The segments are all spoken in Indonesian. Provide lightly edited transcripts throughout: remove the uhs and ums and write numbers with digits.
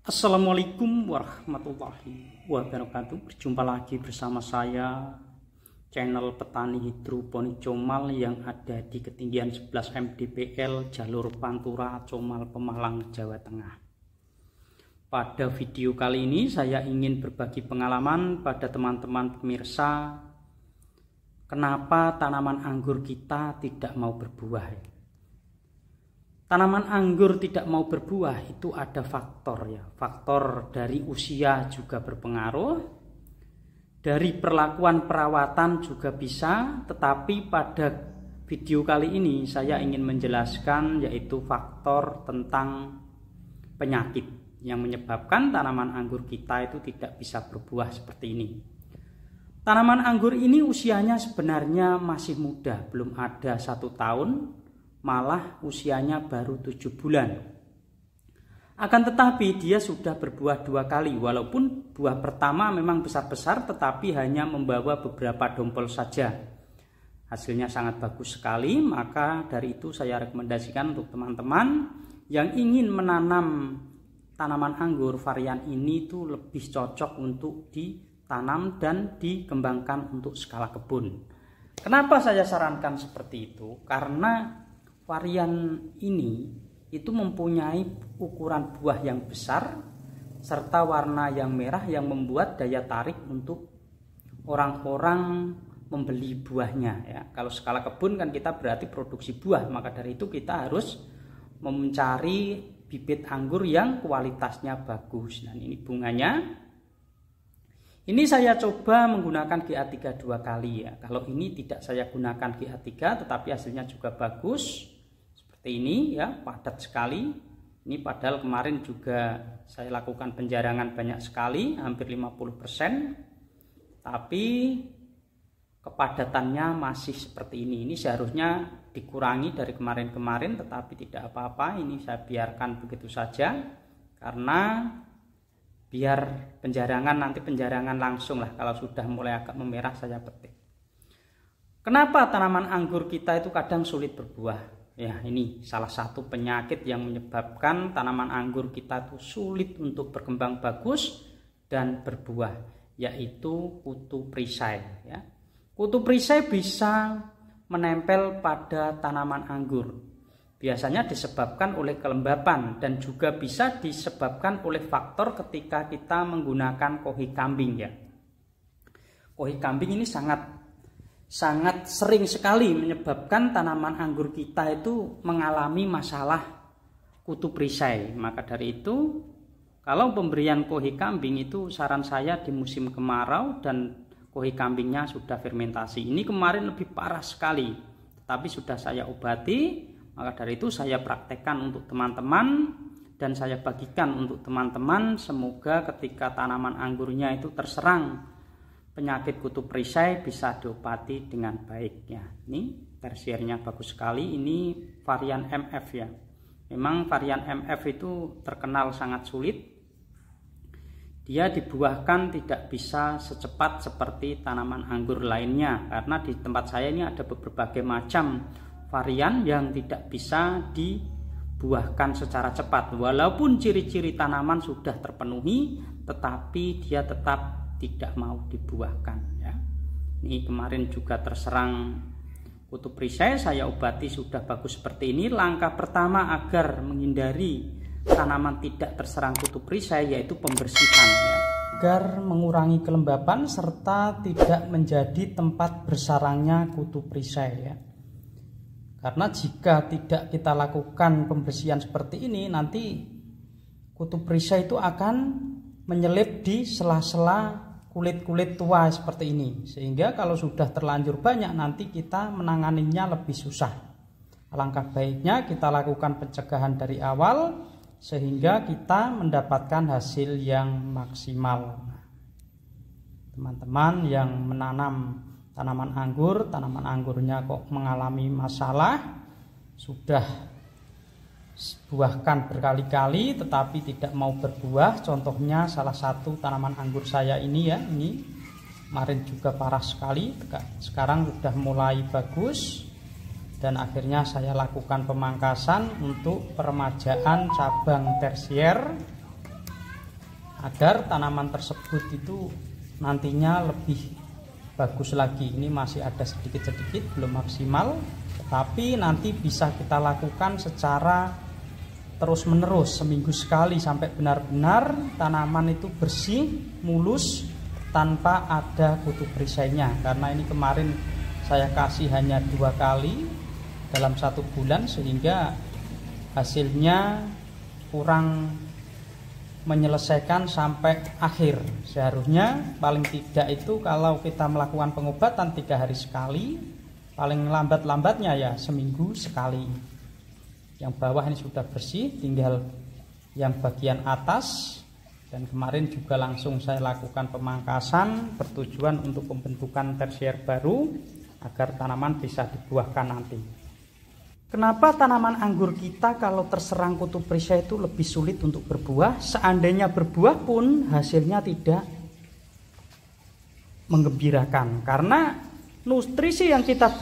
Assalamualaikum warahmatullahi wabarakatuh. Berjumpa lagi bersama saya, channel petani hidroponik Comal yang ada di ketinggian 11 mdpl jalur Pantura, Comal, Pemalang, Jawa Tengah. Pada video kali ini saya ingin berbagi pengalaman pada teman-teman pemirsa kenapa tanaman anggur kita tidak mau berbuah. Tanaman anggur tidak mau berbuah itu ada faktor ya. Faktor dari usia juga berpengaruh. Dari perlakuan perawatan juga bisa, tetapi pada video kali ini saya ingin menjelaskan yaitu faktor tentang penyakit yang menyebabkan tanaman anggur kita itu tidak bisa berbuah seperti ini. Tanaman anggur ini usianya sebenarnya masih muda, belum ada 1 tahun. Malah usianya baru 7 bulan. Akan tetapi dia sudah berbuah 2 kali. Walaupun buah pertama memang besar-besar, tetapi hanya membawa beberapa dompol saja. Hasilnya sangat bagus sekali. Maka dari itu saya rekomendasikan untuk teman-teman yang ingin menanam tanaman anggur, varian ini tuh lebih cocok untuk ditanam dan dikembangkan untuk skala kebun. Kenapa saya sarankan seperti itu? Karena varian ini itu mempunyai ukuran buah yang besar serta warna yang merah yang membuat daya tarik untuk orang-orang membeli buahnya ya. Kalau skala kebun kan kita berarti produksi buah, maka dari itu kita harus mencari bibit anggur yang kualitasnya bagus. Dan ini bunganya. Ini saya coba menggunakan GA3 2 kali ya. Kalau ini tidak saya gunakan GA3 tetapi hasilnya juga bagus. Seperti ini ya, padat sekali. Ini padahal kemarin juga saya lakukan penjarangan banyak sekali, hampir 50%. Tapi kepadatannya masih seperti ini. Ini seharusnya dikurangi dari kemarin-kemarin, tetapi tidak apa-apa. Ini saya biarkan begitu saja karena biar penjarangan nanti penjarangan langsung lah. Kalau sudah mulai agak memerah saya petik. Kenapa tanaman anggur kita itu kadang sulit berbuah? Ya, ini salah satu penyakit yang menyebabkan tanaman anggur kita itu sulit untuk berkembang bagus dan berbuah, yaitu kutu perisai ya. Kutu perisai bisa menempel pada tanaman anggur. Biasanya disebabkan oleh kelembapan dan juga bisa disebabkan oleh faktor ketika kita menggunakan kohi kambing ya. Kohi kambing ini sangat sering sekali menyebabkan tanaman anggur kita itu mengalami masalah kutu perisai. Maka dari itu kalau pemberian kohi kambing itu saran saya di musim kemarau dan kohi kambingnya sudah fermentasi. Ini kemarin lebih parah sekali, tetapi sudah saya obati. Maka dari itu saya praktekkan untuk teman-teman dan saya bagikan untuk teman-teman. Semoga ketika tanaman anggurnya itu terserang penyakit kutu perisai bisa diobati dengan baik ya. Ini tersiernya bagus sekali. Ini varian MF ya. Memang varian MF itu terkenal sangat sulit. Dia dibuahkan tidak bisa secepat seperti tanaman anggur lainnya, karena di tempat saya ini ada berbagai macam varian yang tidak bisa dibuahkan secara cepat. Walaupun ciri-ciri tanaman sudah terpenuhi, tetapi dia tetap tidak mau dibuahkan ya. Ini kemarin juga terserang kutu perisai, saya obati sudah bagus seperti ini. Langkah pertama agar menghindari tanaman tidak terserang kutu perisai yaitu pembersihan ya, agar mengurangi kelembapan serta tidak menjadi tempat bersarangnya kutu perisai ya. Karena jika tidak kita lakukan pembersihan seperti ini, nanti kutu perisai itu akan menyelip di sela-sela kulit-kulit tua seperti ini, sehingga kalau sudah terlanjur banyak nanti kita menanganinya lebih susah. Alangkah baiknya kita lakukan pencegahan dari awal sehingga kita mendapatkan hasil yang maksimal. Teman-teman yang menanam tanaman anggurnya kok mengalami masalah, sudah buahkan berkali-kali tetapi tidak mau berbuah. Contohnya salah satu tanaman anggur saya ini ya, ini kemarin juga parah sekali, sekarang sudah mulai bagus dan akhirnya saya lakukan pemangkasan untuk peremajaan cabang tersier agar tanaman tersebut itu nantinya lebih bagus lagi. Ini masih ada sedikit-sedikit belum maksimal, tetapi nanti bisa kita lakukan secara terus menerus, seminggu sekali, sampai benar-benar tanaman itu bersih, mulus, tanpa ada kutu perisainya. Karena ini kemarin saya kasih hanya 2 kali dalam 1 bulan, sehingga hasilnya kurang menyelesaikan sampai akhir. Seharusnya paling tidak itu kalau kita melakukan pengobatan 3 hari sekali, paling lambat-lambatnya ya seminggu sekali. Yang bawah ini sudah bersih, tinggal yang bagian atas. Dan kemarin juga langsung saya lakukan pemangkasan bertujuan untuk pembentukan tersier baru agar tanaman bisa dibuahkan nanti. Kenapa tanaman anggur kita kalau terserang kutu perisai itu lebih sulit untuk berbuah? Seandainya berbuah pun hasilnya tidak menggembirakan, karena nutrisi yang kita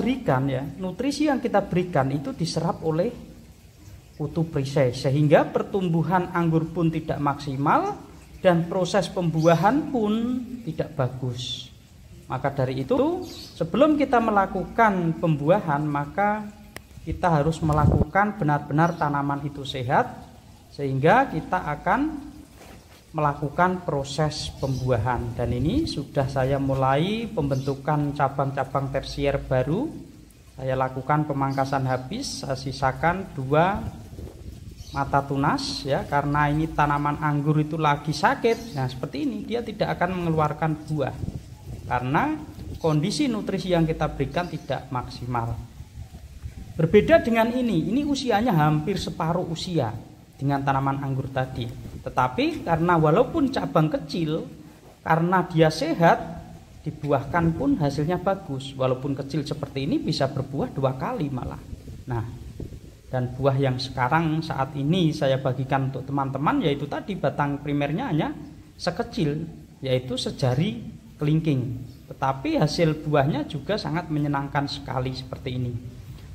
berikan itu diserap oleh kutu perisai, sehingga pertumbuhan anggur pun tidak maksimal dan proses pembuahan pun tidak bagus. Maka dari itu, sebelum kita melakukan pembuahan, maka kita harus melakukan benar-benar tanaman itu sehat, sehingga kita akan melakukan proses pembuahan. Dan ini sudah saya mulai pembentukan cabang-cabang tersier baru. Saya lakukan pemangkasan habis, saya sisakan 2 mata tunas ya, karena ini tanaman anggur itu lagi sakit. Nah, seperti ini dia tidak akan mengeluarkan buah karena kondisi nutrisi yang kita berikan tidak maksimal. Berbeda dengan ini usianya hampir separuh usia dengan tanaman anggur tadi. Tetapi karena walaupun cabang kecil, karena dia sehat, dibuahkan pun hasilnya bagus. Walaupun kecil seperti ini bisa berbuah 2 kali malah. Nah, dan buah yang sekarang saat ini saya bagikan untuk teman-teman yaitu tadi batang primernya hanya sekecil, yaitu sejari kelingking. Tetapi hasil buahnya juga sangat menyenangkan sekali seperti ini.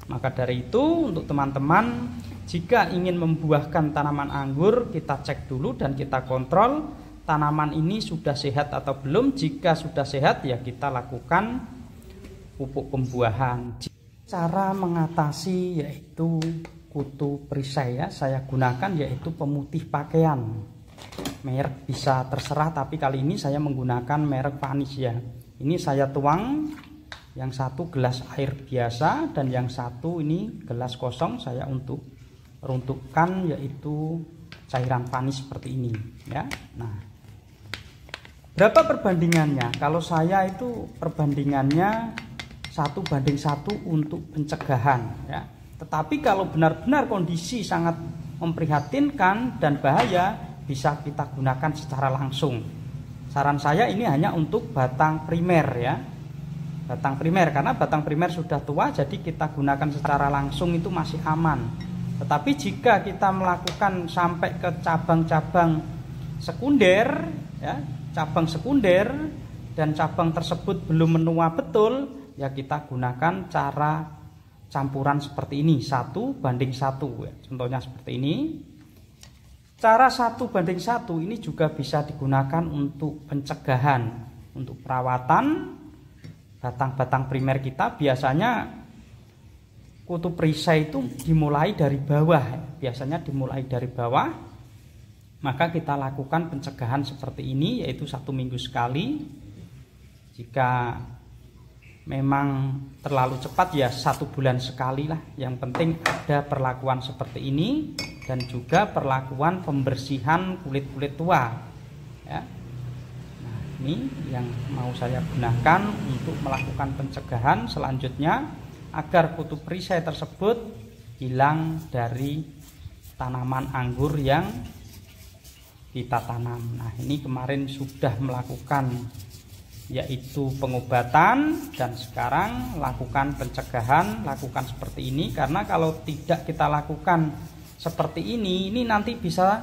Maka dari itu untuk teman-teman, jika ingin membuahkan tanaman anggur, kita cek dulu dan kita kontrol tanaman ini sudah sehat atau belum. Jika sudah sehat ya kita lakukan pupuk pembuahan. Cara mengatasi yaitu kutu perisai ya, saya gunakan yaitu pemutih pakaian. Merek bisa terserah, tapi kali ini saya menggunakan merek Vanish ya. Ini saya tuang, yang satu gelas air biasa dan yang satu ini gelas kosong, saya untuk peruntukkan yaitu cairan Vanish seperti ini ya. Nah, berapa perbandingannya? Kalau saya itu perbandingannya 1:1 untuk pencegahan ya. Tetapi kalau benar-benar kondisi sangat memprihatinkan dan bahaya, bisa kita gunakan secara langsung. Saran saya ini hanya untuk batang primer ya. Batang primer, karena batang primer sudah tua, jadi kita gunakan secara langsung itu masih aman. Tetapi jika kita melakukan sampai ke cabang-cabang sekunder ya, cabang sekunder dan cabang tersebut belum menua betul, ya kita gunakan cara campuran seperti ini, 1:1 ya. Contohnya seperti ini. Cara 1:1 ini juga bisa digunakan untuk pencegahan, untuk perawatan batang-batang primer kita. Biasanya kutu perisai itu dimulai dari bawah, biasanya dimulai dari bawah. Maka kita lakukan pencegahan seperti ini, yaitu 1 minggu sekali. Jika memang terlalu cepat ya 1 bulan sekali lah. Yang penting ada perlakuan seperti ini dan juga perlakuan pembersihan kulit-kulit tua ya. Nah, ini yang mau saya gunakan untuk melakukan pencegahan selanjutnya agar kutu perisai tersebut hilang dari tanaman anggur yang kita tanam. Nah, ini kemarin sudah melakukan yaitu pengobatan dan sekarang lakukan pencegahan, lakukan seperti ini. Karena kalau tidak kita lakukan seperti ini nanti bisa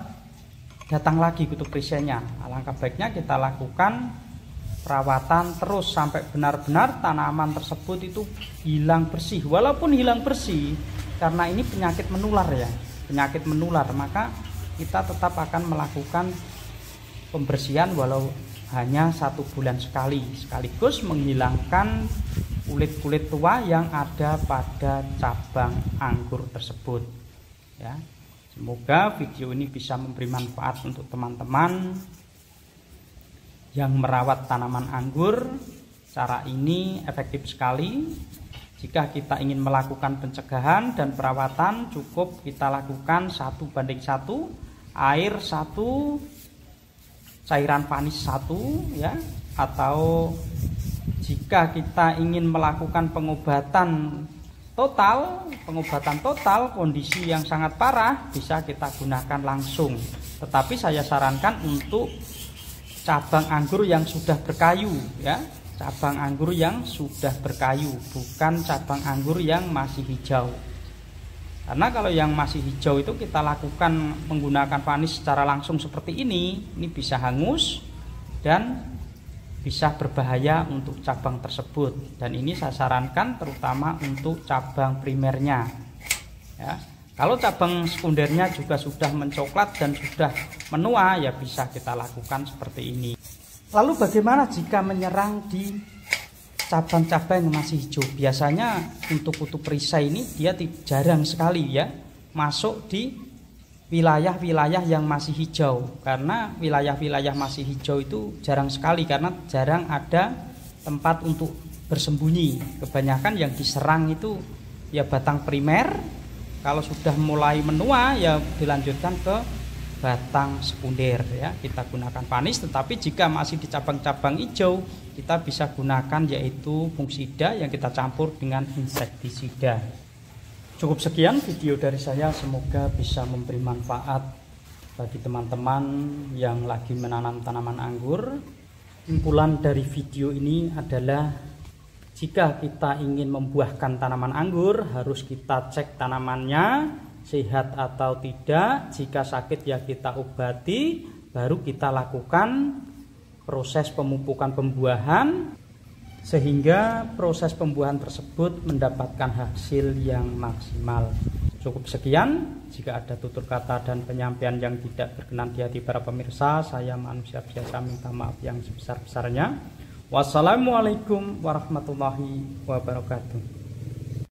datang lagi kutu perisainya. Alangkah baiknya kita lakukan perawatan terus sampai benar-benar tanaman tersebut itu hilang bersih. Walaupun hilang bersih, karena ini penyakit menular ya, penyakit menular, maka kita tetap akan melakukan pembersihan walau hanya 1 bulan sekali, sekaligus menghilangkan kulit-kulit tua yang ada pada cabang anggur tersebut ya. Semoga video ini bisa memberi manfaat untuk teman-teman yang merawat tanaman anggur. Cara ini efektif sekali. Jika kita ingin melakukan pencegahan dan perawatan, cukup kita lakukan 1:1, air 1, cairan panis 1 ya. Atau jika kita ingin melakukan pengobatan total kondisi yang sangat parah, bisa kita gunakan langsung. Tetapi saya sarankan untuk cabang anggur yang sudah berkayu ya, cabang anggur yang sudah berkayu, bukan cabang anggur yang masih hijau. Karena kalau yang masih hijau itu kita lakukan menggunakan panis secara langsung seperti ini bisa hangus dan bisa berbahaya untuk cabang tersebut. Dan ini saya sarankan terutama untuk cabang primernya ya. Kalau cabang sekundernya juga sudah mencoklat dan sudah menua, ya bisa kita lakukan seperti ini. Lalu bagaimana jika menyerang di cabang-cabang yang masih hijau? Biasanya untuk kutu perisai ini dia jarang sekali ya masuk di wilayah-wilayah yang masih hijau, karena wilayah-wilayah masih hijau itu jarang sekali karena jarang ada tempat untuk bersembunyi. Kebanyakan yang diserang itu ya batang primer, kalau sudah mulai menua ya dilanjutkan ke batang sekunder ya. Kita gunakan panis, tetapi jika masih di cabang-cabang hijau kita bisa gunakan yaitu fungisida yang kita campur dengan insektisida. Cukup sekian video dari saya, semoga bisa memberi manfaat bagi teman-teman yang lagi menanam tanaman anggur. Kesimpulan dari video ini adalah jika kita ingin membuahkan tanaman anggur, harus kita cek tanamannya sehat atau tidak. Jika sakit ya kita obati, baru kita lakukan proses pemupukan pembuahan, sehingga proses pembuahan tersebut mendapatkan hasil yang maksimal. Cukup sekian. Jika ada tutur kata dan penyampaian yang tidak berkenan di hati para pemirsa, saya manusia biasa minta maaf yang sebesar-besarnya. Wassalamualaikum warahmatullahi wabarakatuh.